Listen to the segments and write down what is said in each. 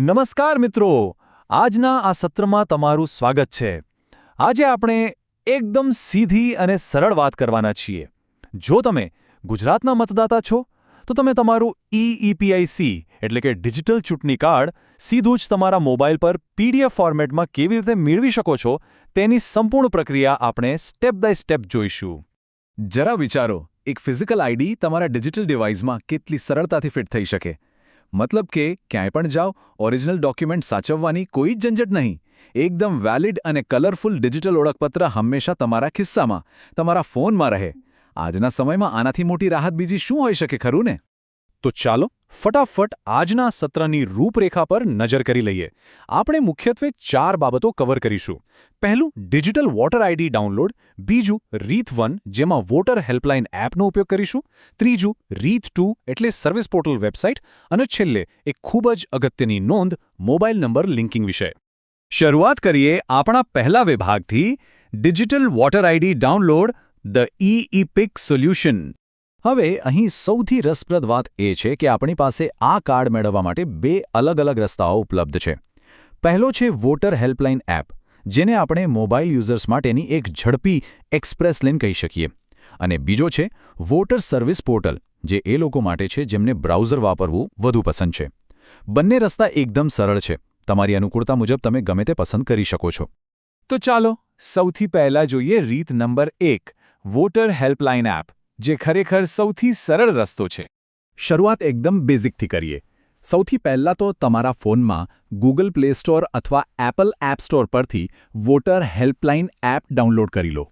નમસ્કાર મિત્રો, આજના આ સત્રમાં તમારું સ્વાગત છે. આજે આપણે એકદમ સીધી અને સરળ વાત કરવાના છીએ. જો તમે ગુજરાતના મતદાતા છો તો તમે તમારું EPIC એટલે કે ડિજિટલ ચૂંટણી કાર્ડ સીધું જ તમારા મોબાઈલ પર PDF ફોર્મેટમાં કેવી રીતે મેળવી શકો છો તેની સંપૂર્ણ પ્રક્રિયા આપણે સ્ટેપ બાય સ્ટેપ જોઈશું. જરા વિચારો, એક ફિઝિકલ આઈડી તમારા ડિજિટલ ડિવાઇસમાં કેટલી સરળતાથી ફિટ થઈ શકે. મતલબ કે ક્યાંય પણ જાઓ, ઓરિજિનલ ડોક્યુમેન્ટ સાચવવાની કોઈ જ ઝંઝટ નહીં. એકદમ વેલિડ અને કલરફુલ ડિજિટલ ઓળખપત્ર હંમેશા તમારા ખિસ્સામાં, તમારા ફોનમાં રહે. આજના સમયમાં આનાથી મોટી રાહત બીજી શું હોઈ શકે, ખરું ને? તો ચાલો ફટાફટ આજના સત્રની રૂપરેખા પર નજર કરી લઈએ. આપણે મુખ્યત્વે 4 બાબતો કવર કરીશું. પહેલું, ડિજિટલ વોટર આઈડી ડાઉનલોડ. બીજું, રીત 1 જેમાં વોટર હેલ્પલાઇન એપનો ઉપયોગ કરીશું. ત્રીજું, રીત 2 એટલે સર્વિસ પોર્ટલ વેબસાઇટ. અને છેલ્લે એક ખૂબ જ અગત્યની નોંધ, મોબાઈલ નંબર લિંકિંગ વિશે. શરૂઆત કરીએ આપણા પહેલા વિભાગથી, digital voter ID download, the EPIC solution. હવે અહીં સૌથી રસપ્રદ વાત એ છે કે આપણી પાસે આ કાર્ડ મેળવવા માટે 2 અલગ-અલગ રસ્તાઓ ઉપલબ્ધ છે. પહેલો છે વોટર હેલ્પલાઇન એપ, જેને આપણે મોબાઈલ યુઝર્સ માટેની એક ઝડપી એક્સપ્રેસ લેન કહી શકીએ. અને બીજો છે વોટર સર્વિસ પોર્ટલ, જે એ લોકો માટે છે જેમને બ્રાઉઝર વાપરવું વધુ પસંદ છે. બંને રસ્તા એકદમ સરળ છે. તમારી અનુકૂળતા મુજબ તમે ગમે તે પસંદ કરી શકો છો. તો ચાલો સૌથી પહેલા જોઈએ રીત નંબર 1, વોટર હેલ્પલાઇન એપ, જે ખરેખર સૌથી સરળ રસ્તો છે. શરૂઆત એકદમ બેઝિકથી કરીએ. સૌથી પહેલાં તો તમારા ફોનમાં ગૂગલ પ્લે સ્ટોર અથવા એપલ એપ સ્ટોર પરથી વોટર હેલ્પલાઇન એપ ડાઉનલોડ કરી લો.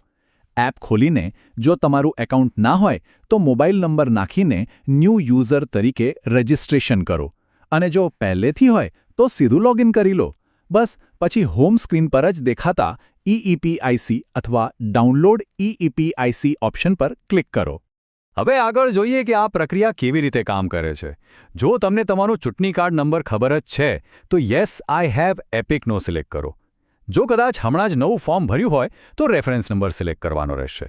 એપ ખોલીને જો તમારું એકાઉન્ટ ના હોય તો મોબાઈલ નંબર નાખીને ન્યૂ યુઝર તરીકે રજિસ્ટ્રેશન કરો. અને જો પહેલેથી હોય તો સીધું લોગિન કરી લો. બસ પછી હોમ સ્ક્રીન પર જ દેખાતા EPIC અથવા ડાઉનલોડ EPIC ઓપ્શન પર ક્લિક કરો. હવે આગળ જોઈએ કે આ પ્રક્રિયા કેવી રીતે કામ કરે છે. જો તમને તમારો ચૂંટણી કાર્ડ નંબર ખબર જ છે તો યસ આઈ હેવ એપિકનો સિલેક્ટ કરો. જો કદાચ હમણાં જ નવું ફોર્મ ભર્યું હોય તો રેફરન્સ નંબર સિલેક્ટ કરવાનો રહેશે.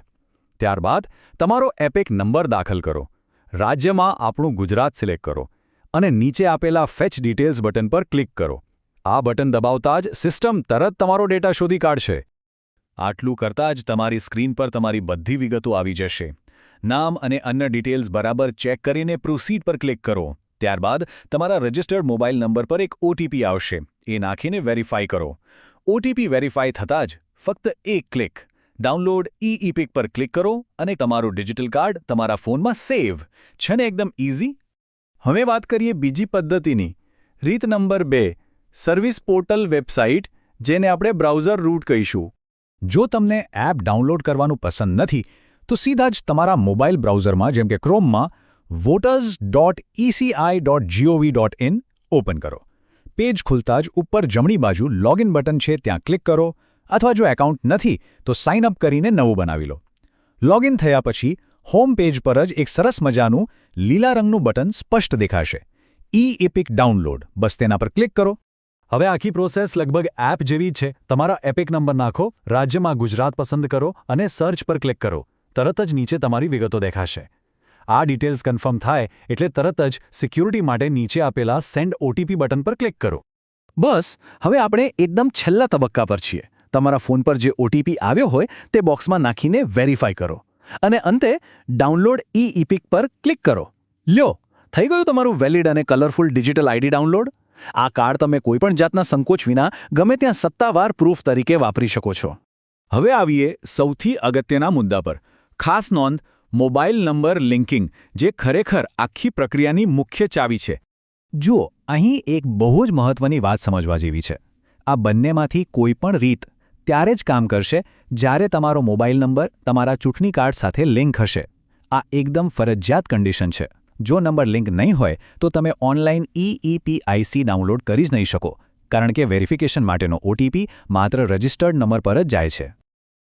ત્યારબાદ તમારો એપિક નંબર દાખલ કરો. રાજ્યમાં આપણું ગુજરાત સિલેક્ટ કરો અને નીચે આપેલા ફેચ ડિટેલ્સ બટન પર ક્લિક કરો. આ બટન દબાવતા જ સિસ્ટમ તરત તમારો ડેટા શોધી કાઢશે. આટલું કરતાં જ તમારી સ્ક્રીન પર તમારી બધી વિગતો આવી જશે. નામ અને અન્ય ડિટેલ્સ બરાબર ચેક કરીને પ્રોસીડ પર ક્લિક કરો. ત્યારબાદ તમારા રજિસ્ટર્ડ મોબાઈલ નંબર પર એક OTP આવશે. એ નાખીને વેરીફાઈ કરો. OTP વેરીફાઈ થતાં જ ફક્ત એક ક્લિક, ડાઉનલોડ EPIC પર ક્લિક કરો અને તમારું ડિજિટલ કાર્ડ તમારા ફોનમાં સેવ. છે ને એકદમ ઇઝી? હવે વાત કરીએ બીજી પદ્ધતિની. રીત નંબર 2, સર્વિસ પોર્ટલ વેબસાઇટ, જેને આપણે બ્રાઉઝર રૂટ કહીશું. જો તમને એપ ડાઉનલોડ કરવાનું પસંદ નથી તો સીધા જ તમારા મોબાઈલ બ્રાઉઝરમાં જેમ કે ક્રોમમાં voters.eci.gov.in ઓપન કરો. પેજ ખુલતા જ ઉપર જમણી બાજુ લોગિન બટન છે, ત્યાં ક્લિક કરો. અથવા જો એકાઉન્ટ નથી તો સાઇન અપ કરીને નવું બનાવી લો. લોગિન થયા પછી હોમ પેજ પર જ એક સરસ મજાનું લીલા રંગનું બટન સ્પષ્ટ દેખાશે, EPIC ડાઉનલોડ. બસ તેના પર ક્લિક કરો. હવે આખી પ્રોસેસ લગભગ એપ જેવી છે. તમારા એપિક નંબર નાખો, રાજ્યમાં ગુજરાત પસંદ કરો અને સર્ચ પર ક્લિક કરો. તરત જ નીચે તમારી વિગતો દેખાશે. આ ડિટેલ્સ કન્ફર્મ થાય એટલે તરત જ સિક્યુરિટી માટે નીચે આપેલા સેન્ડ OTP બટન પર ક્લિક કરો. બસ હવે આપણે એકદમ છેલ્લા તબક્કા પર છીએ. તમારા ફોન પર જે OTP આવ્યો હોય તે બોક્સમાં નાખીને વેરીફાઈ કરો. અને અંતે ડાઉનલોડ EPIC પર ક્લિક કરો. લ્યો, થઈ ગયું તમારું વેલિડ અને કલરફુલ ડિજિટલ આઈડી ડાઉનલોડ. આ કાર્ડ તમે કોઈપણ જાતના સંકોચ વિના ગમે ત્યાં સત્તાવાર પ્રૂફ તરીકે વાપરી શકો છો. હવે આવીએ સૌથી અગત્યના મુદ્દા પર. ખાસ નોંધ, મોબાઈલ નંબર લિંકિંગ, જે ખરેખર આખી પ્રક્રિયાની મુખ્ય ચાવી છે. જુઓ, અહીં એક બહુ જ મહત્વની વાત સમજવા જેવી છે. આ બંનેમાંથી કોઈપણ રીત ત્યારે જ કામ કરશે જ્યારે તમારો મોબાઈલ નંબર તમારા ચૂંટણી કાર્ડ સાથે લિંક હશે. આ એકદમ ફરજિયાત કન્ડિશન છે. જો નંબર લિંક નહીં હોય તો તમે ઓનલાઈન EPIC ડાઉનલોડ કરી જ નહીં શકો, કારણ કે વેરિફિકેશન માટેનો OTP માત્ર રજિસ્ટર્ડ નંબર પર જ જાય છે.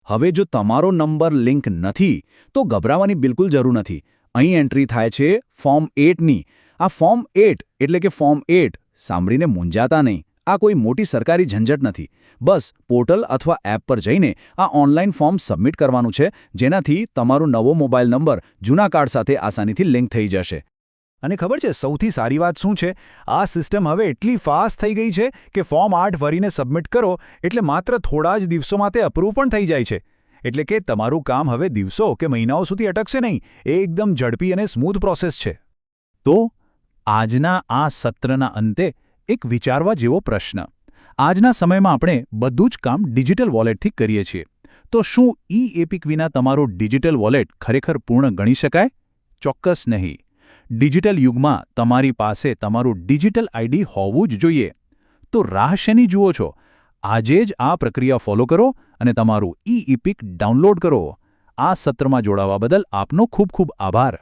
હવે જો તમારો નંબર લિંક નથી તો ગભરાવાની બિલકુલ જરૂર નથી. અહીં એન્ટ્રી થાય છે ફોર્મ 8ની. આ ફોર્મ 8 એટલે કે ફોર્મ 8 સાંભળીને મૂંઝાતા નહીં. આ કોઈ મોટી સરકારી ઝંઝટ નથી. બસ પોર્ટલ અથવા એપ પર જઈને આ ઓનલાઈન ફોર્મ સબમિટ કરવાનું છે, જેનાથી તમારો નવો મોબાઈલ નંબર જૂના કાર્ડ સાથે આસાનીથી લિંક થઈ જશે. અને ખબર છે સૌથી સારી વાત શું છે? આ સિસ્ટમ હવે એટલી ફાસ્ટ થઈ ગઈ છે કે ફોર્મ 8 ભરીને સબમિટ કરો એટલે માત્ર થોડા જ દિવસોમાં તે અપ્રૂવ પણ થઈ જાય છે. એટલે કે તમારું કામ હવે દિવસો કે મહિનાઓ સુધી અટકશે નહીં, એ એકદમ ઝડપી અને સ્મૂથ પ્રોસેસ છે. તો આજના આ સત્રના અંતે એક વિચારવા જેવો પ્રશ્ન. આજના સમયમાં આપણે બધું જ કામ ડિજિટલ વોલેટથી કરીએ છીએ. તો શું ઈ-એપિક વિના તમારું ડિજિટલ વોલેટ ખરેખર પૂર્ણ ગણી શકાય? ચોક્કસ નહીં. ડિજિટલ યુગમાં તમારી પાસે તમારું ડિજિટલ આઈડી હોવું જ જોઈએ. તો રાહ શેની જુઓ છો? આજે જ આ પ્રક્રિયા ફોલો કરો અને તમારું ઈ-એપિક ડાઉનલોડ કરો. આ સત્રમાં જોડાવા બદલ આપનો ખૂબ ખૂબ આભાર.